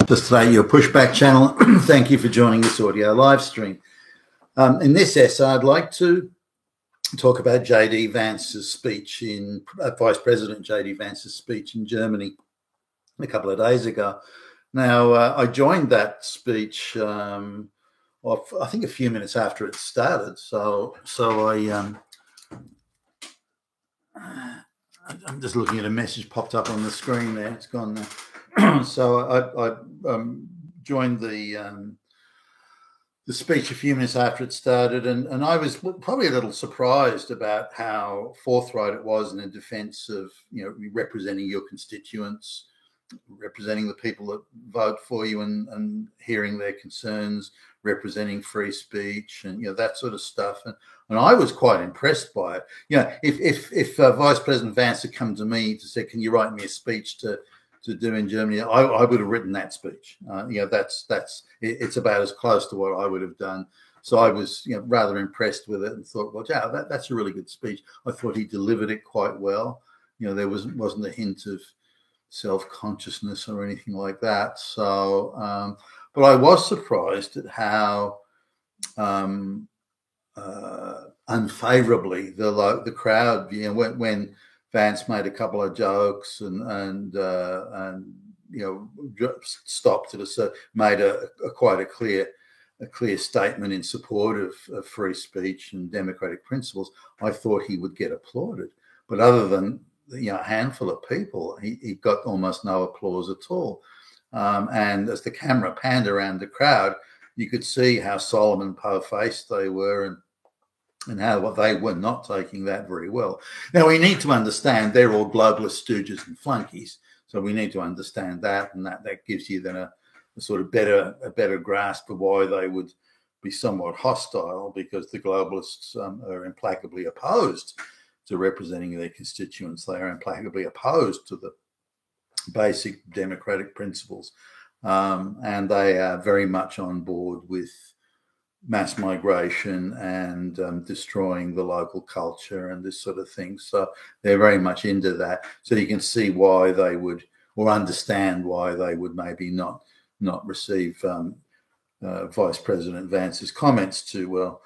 Just today, your pushback channel. Thank you for joining this audio live stream. In this essay, I'd like to talk about J.D. Vance's speech Vice President J.D. Vance's speech in Germany a couple of days ago. Now, I joined that speech, I think a few minutes after it started. So I'm just looking at a message popped up on the screen there. It's gone now. So I joined the speech a few minutes after it started, and I was probably a little surprised about how forthright it was in the defence of, representing your constituents, representing the people that vote for you, and hearing their concerns, representing free speech, and that sort of stuff. And I was quite impressed by it. If Vice President Vance had come to me to say, "Can you write me a speech to do in Germany?" I would have written that speech. It's about as close to what I would have done. So I was rather impressed with it and thought, well, yeah, that's a really good speech. I thought he delivered it quite well. There wasn't a hint of self-consciousness or anything like that. So, but I was surprised at how unfavorably the crowd, when Vance made a couple of jokes and stopped at made a quite a clear statement in support of free speech and democratic principles. I thought he would get applauded, but other than a handful of people, he got almost no applause at all. And as the camera panned around the crowd, you could see how solemn and po-faced they were, and how they were not taking that very well. Now, we need to understand they're all globalist stooges and flunkies, so we need to understand that, and that gives you then a sort of better grasp of why they would be somewhat hostile, because the globalists are implacably opposed to representing their constituents. They are implacably opposed to the basic democratic principles, and they are very much on board with mass migration and destroying the local culture and this sort of thing. So they're very much into that. So you can see why they would, or understand why they would maybe not receive Vice President Vance's comments too well.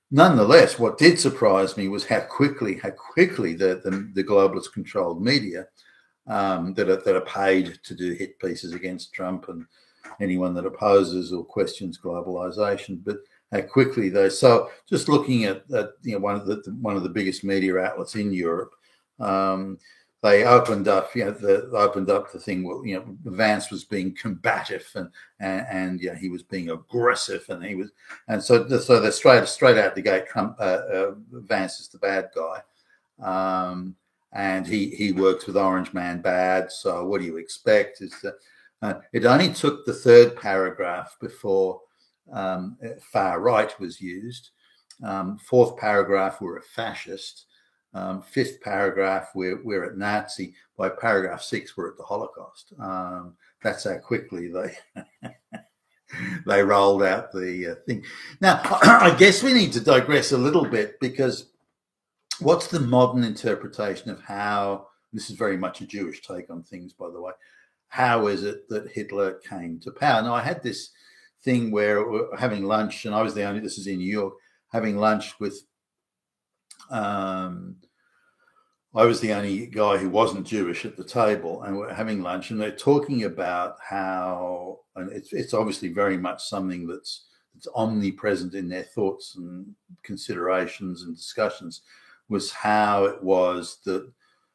Nonetheless, what did surprise me was how quickly the globalist controlled media that are paid to do hit pieces against Trump and anyone that opposes or questions globalization, but how quickly so just looking at one of the biggest media outlets in Europe, they opened up the thing. Well, Vance was being combative and he was being aggressive, and so they're straight out the gate. Trump, Vance is the bad guy, and he works with Orange Man bad. So what do you expect? Is that it only took the third paragraph before far right was used. Fourth paragraph, we're a fascist. Fifth paragraph, we're at Nazi. By paragraph 6, we're at the Holocaust. That's how quickly they rolled out the thing. Now, I guess we need to digress a little bit, because what's the modern interpretation of how, this is very much a Jewish take on things, by the way, how is it that Hitler came to power? Now, I had this thing where we're having lunch, and this is in New York, having lunch with, I was the only guy who wasn't Jewish at the table, and we're having lunch, and they're talking about how, and it's obviously very much something that's omnipresent in their thoughts and considerations and discussions, was how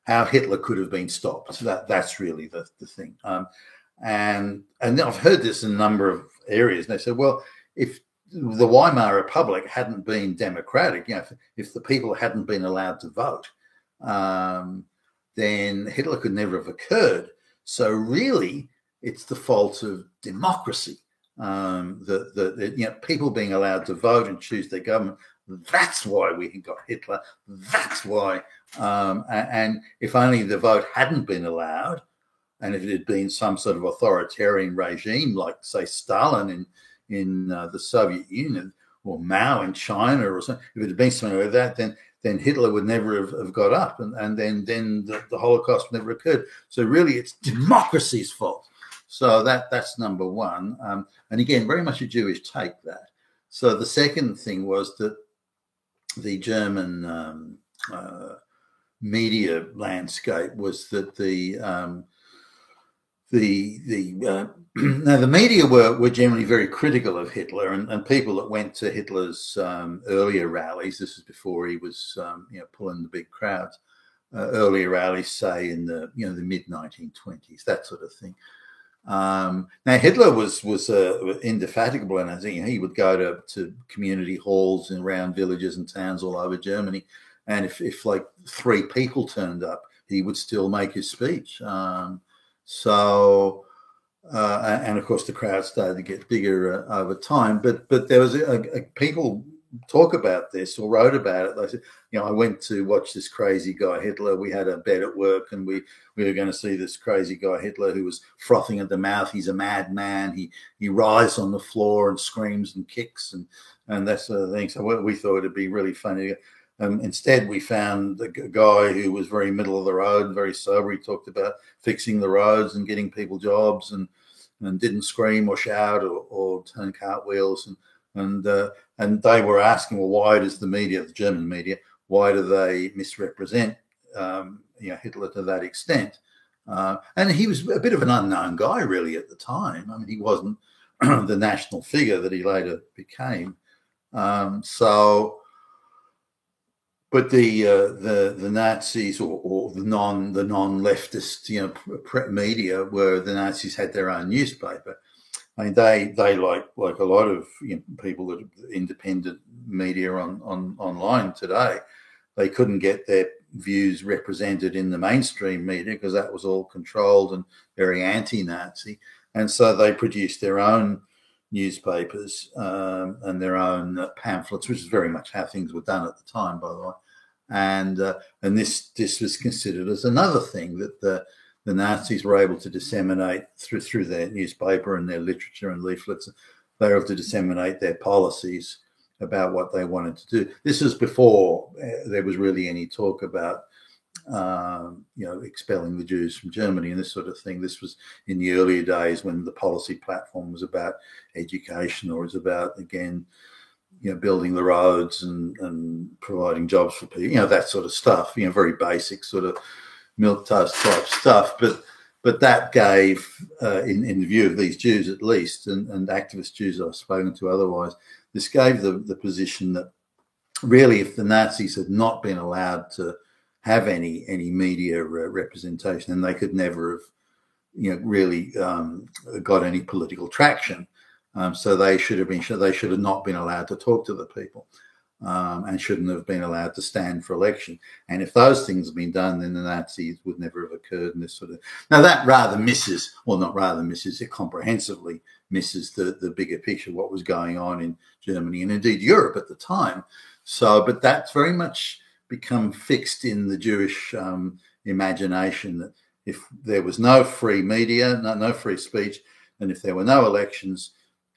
Hitler could have been stopped. So that's really the thing. And I've heard this in a number of areas, and they said, well, if the Weimar Republic hadn't been democratic, if the people hadn't been allowed to vote, then Hitler could never have occurred. So really, it's the fault of democracy, that people being allowed to vote and choose their government. That's why we got Hitler. That's why. And if only the vote hadn't been allowed, and if it had been some sort of authoritarian regime, like, say, Stalin in the Soviet Union, or Mao in China, or something, if it had been something like that, then Hitler would never have got up, and then the Holocaust never occurred. So really, it's democracy's fault So that's number one. And again, very much a Jewish take, that. So the second thing was that the German media landscape was that now the media were generally very critical of Hitler, and people that went to Hitler's earlier rallies, this is before he was pulling the big crowds, earlier rallies, say in the mid 1920s, that sort of thing. Now Hitler was indefatigable, and he would go to community halls and around villages and towns all over Germany, and if like 3 people turned up, he would still make his speech. And of course the crowd started to get bigger over time. But there was people talk about this or wrote about it. They said, I went to watch this crazy guy Hitler. We had a bed at work, and we were going to see this crazy guy Hitler who was frothing at the mouth. He's a madman. He writhes on the floor and screams and kicks and that sort of thing. So we thought it'd be really funny. Instead, we found a guy who was very middle of the road and very sober. He talked about fixing the roads and getting people jobs, and didn't scream or shout or turn cartwheels. And they were asking, well, why does the media, the German media, why do they misrepresent Hitler to that extent? And he was a bit of an unknown guy, really, at the time. I mean, he wasn't the national figure that he later became. But the Nazis or the non-leftist media, where the Nazis had their own newspaper. I mean, they like a lot of people that independent media online today, they couldn't get their views represented in the mainstream media because that was all controlled and very anti-Nazi, and so they produced their own newspapers and their own pamphlets, which is very much how things were done at the time, by the way. And this was considered as another thing that the Nazis were able to disseminate through their newspaper and their literature and leaflets. They were able to disseminate their policies about what they wanted to do. This was before there was really any talk about expelling the Jews from Germany and this sort of thing. This was in the earlier days when the policy platform was about education, or was about, again, building the roads and providing jobs for people, that sort of stuff, very basic sort of milquetoast type stuff. But that gave, in the view of these Jews at least, and activist Jews I've spoken to otherwise, this gave the position that really, if the Nazis had not been allowed to have any media representation, then they could never have, really got any political traction. So they should have not been allowed to talk to the people, and shouldn't have been allowed to stand for election. And if those things had been done, then the Nazis would never have occurred. And this sort of, now that it comprehensively misses the bigger picture of what was going on in Germany and indeed Europe at the time. So, but that's very much become fixed in the Jewish imagination, that if there was no free media, no free speech, and if there were no elections,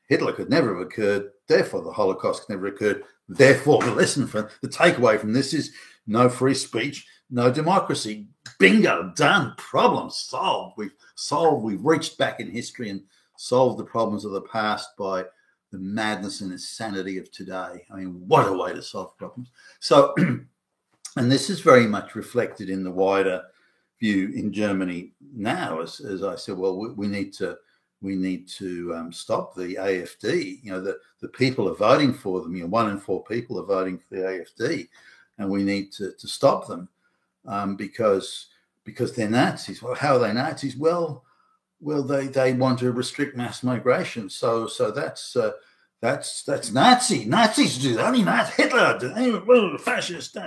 Hitler could never have occurred, therefore the Holocaust could never have occurred. Therefore, the takeaway from this is no free speech, no democracy. Bingo, done, problem solved. We've reached back in history and solved the problems of the past by the madness and insanity of today. I mean, what a way to solve problems. So, and this is very much reflected in the wider view in Germany now, as I said, well, we need to stop the AfD. The people are voting for them. 1 in 4 people are voting for the AfD, and we need to stop them because they're Nazis. Well, how are they Nazis? Well, they want to restrict mass migration. So that's Nazi. Nazis do that. Only Hitler did. Fascist.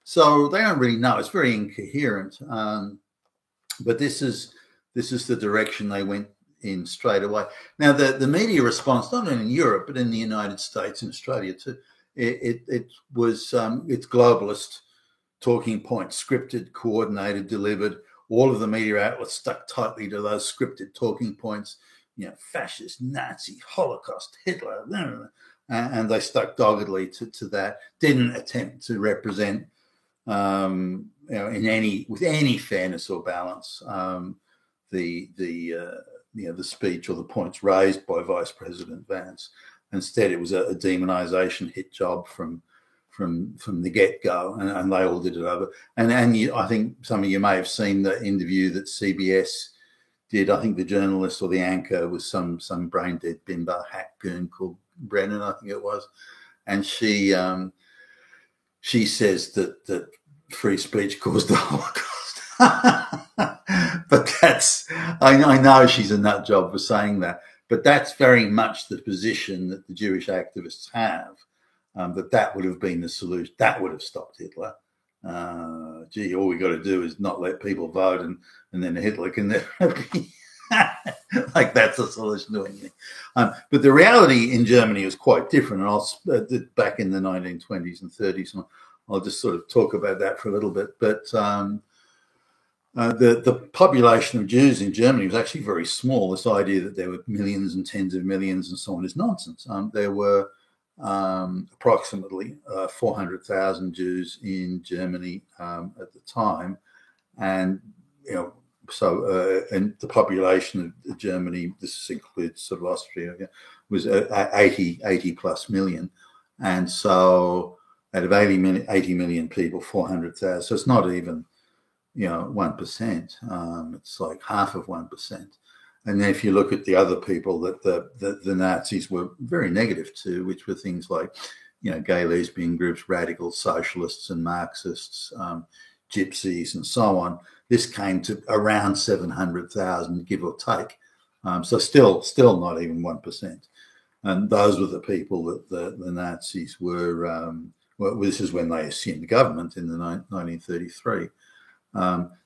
So they don't really know. It's very incoherent. But this is the direction they went in straight away. Now, the media response, not only in Europe but in the United States and Australia too, it was it's globalist talking points, scripted, coordinated, delivered. All of the media outlets stuck tightly to those scripted talking points. Fascist, Nazi, Holocaust, Hitler, and they stuck doggedly to that. Didn't attempt to represent, with any fairness or balance, the the speech or the points raised by Vice President Vance. Instead, it was a demonisation hit job from the get-go, and they all did it over. And I think some of you may have seen the interview that CBS did. I think the journalist or the anchor was some brain-dead bimbo hack goon called Brennan, I think it was, and she says that free speech caused the Holocaust. But I know she's a nut job for saying that, but that's very much the position that the Jewish activists have, that would have been the solution. That would have stopped Hitler. All we got to do is not let people vote, and then Hitler can never be like, that's the solution to anything. But the reality in Germany was quite different. And back in the 1920s and 30s, and I'll just sort of talk about that for a little bit. But the population of Jews in Germany was actually very small. This idea that there were millions and tens of millions and so on is nonsense. There were approximately 400,000 Jews in Germany at the time, and and the population of Germany, this includes sort of Austria, was 80 plus million, and so out of 80 million people, 400,000. So it's not even 1%. It's like half of 1%. And then if you look at the other people that the Nazis were very negative to, which were things like, gay, lesbian groups, radical socialists and Marxists, gypsies and so on, this came to around 700,000, give or take. So still not even 1%. And those were the people that the Nazis were, this is when they assumed government in 1933.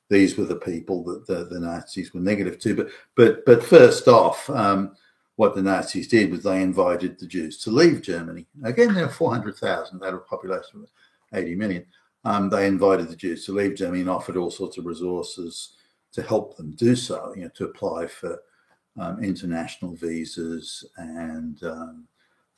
These were the people that the Nazis were negative to. But first off, what the Nazis did was they invited the Jews to leave Germany. Again, there were 400,000 out of a population of 80 million. They invited the Jews to leave Germany and offered all sorts of resources to help them do so, to apply for international visas, and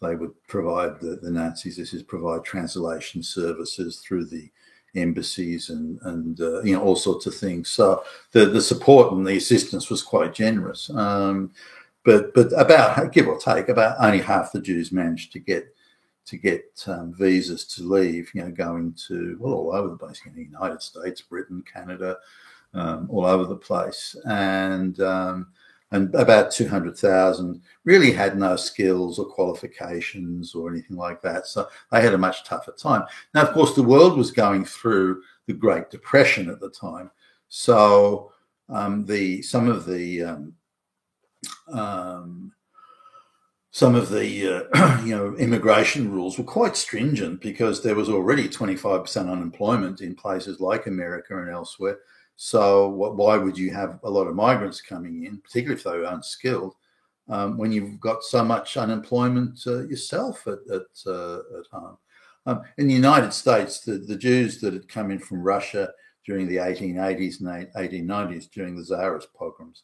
they would provide, the Nazis, provide translation services through the embassies and all sorts of things. So the support and the assistance was quite generous. But about, give or take, about only half the Jews managed to get visas to leave, going to, all over the place, the United States, Britain, Canada, all over the place. And about 200,000 really had no skills or qualifications or anything like that. So they had a much tougher time. Now, of course, the world was going through the Great Depression at the time. So some of the immigration rules were quite stringent, because there was already 25% unemployment in places like America and elsewhere. So why would you have a lot of migrants coming in, particularly if they were unskilled, when you've got so much unemployment yourself at home? In the United States, the Jews that had come in from Russia during the 1880s and 1890s, during the Tsarist pogroms,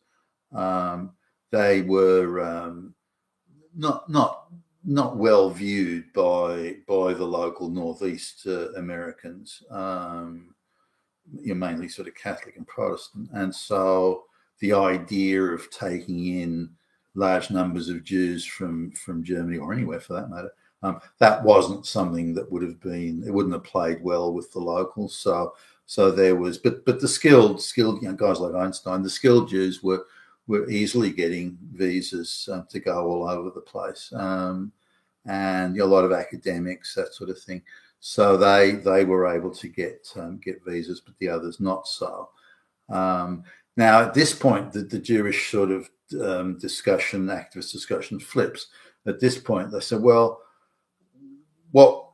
they were not well viewed by the local Northeast Americans. Mainly sort of Catholic and Protestant. And so the idea of taking in large numbers of Jews from Germany, or anywhere for that matter, that wasn't something that it wouldn't have played well with the locals. So there was, but the skilled guys like Einstein, the skilled Jews were easily getting visas to go all over the place, and a lot of academics, that sort of thing. So they were able to get visas, but the others not so. Now, at this point, the Jewish sort of activist discussion flips. At this point, they said, well, what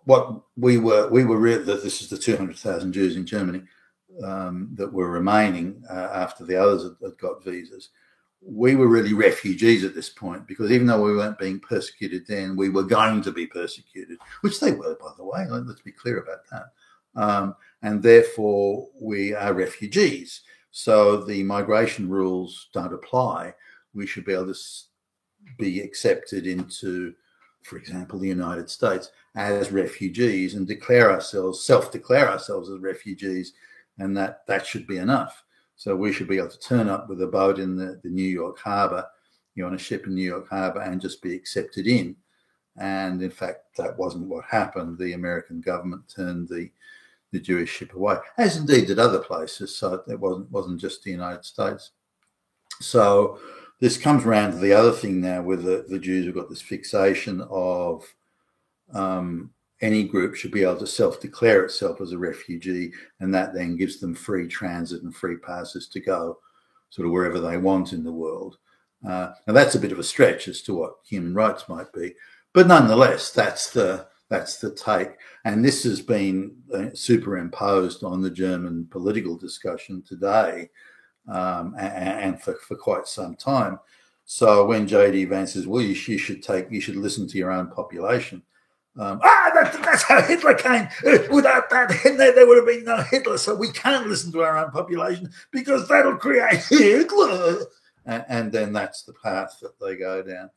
we were that this is the 200,000 Jews in Germany that were remaining after the others had got visas. We were really refugees at this point, because even though we weren't being persecuted then, we were going to be persecuted, which they were, by the way. Let's be clear about that. And therefore, we are refugees. So the migration rules don't apply. We should be able to be accepted into, for example, the United States as refugees and self-declare ourselves as refugees, and that should be enough. So we should be able to turn up with a boat in the New York harbor, on a ship in New York Harbor and just be accepted in. And in fact, that wasn't what happened. The American government turned the Jewish ship away, as indeed did other places. So it wasn't just the United States. So this comes around to the other thing now, where the Jews have got this fixation of any group should be able to self-declare itself as a refugee, and that then gives them free transit and free passes to go sort of wherever they want in the world. Now that's a bit of a stretch as to what human rights might be, but nonetheless, that's the take. And this has been superimposed on the German political discussion today, and for quite some time. So when J.D. Vance says, well, you should listen to your own population. That's how Hitler came. Without that, there would have been no Hitler. So we can't listen to our own population because that'll create Hitler. And then that's the path that they go down.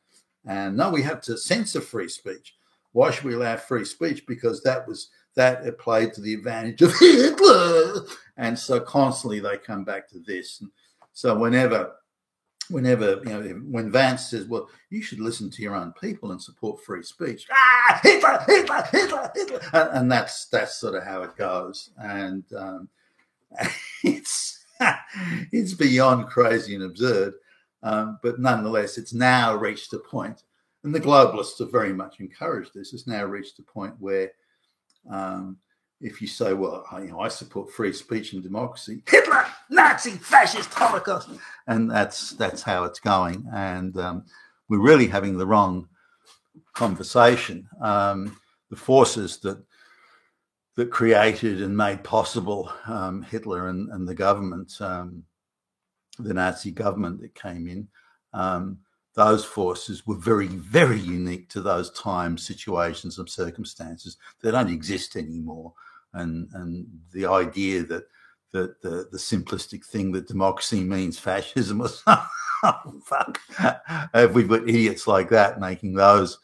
And no, we have to censor free speech. Why should we allow free speech? Because it played to the advantage of Hitler. And so constantly they come back to this. And so whenever when Vance says, well, you should listen to your own people and support free speech, Hitler, Hitler, Hitler, Hitler. And that's sort of how it goes. And it's beyond crazy and absurd. But nonetheless, it's now reached a point, and the globalists have very much encouraged this. It's now reached a point where if you say, well, I support free speech and democracy, Hitler, Nazi, fascist, Holocaust, and that's how it's going. And we're really having the wrong conversation. The forces that created and made possible Hitler and the government, the Nazi government that came in, those forces were very, very unique to those times, situations and circumstances that don't exist anymore. And the idea that the simplistic thing that democracy means fascism was, oh, fuck. If we've got idiots like that making those,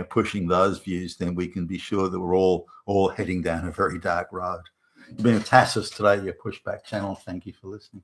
pushing those views, then we can be sure that we're all heading down a very dark road. You've been a Tassus today, your Pushback channel. Thank you for listening.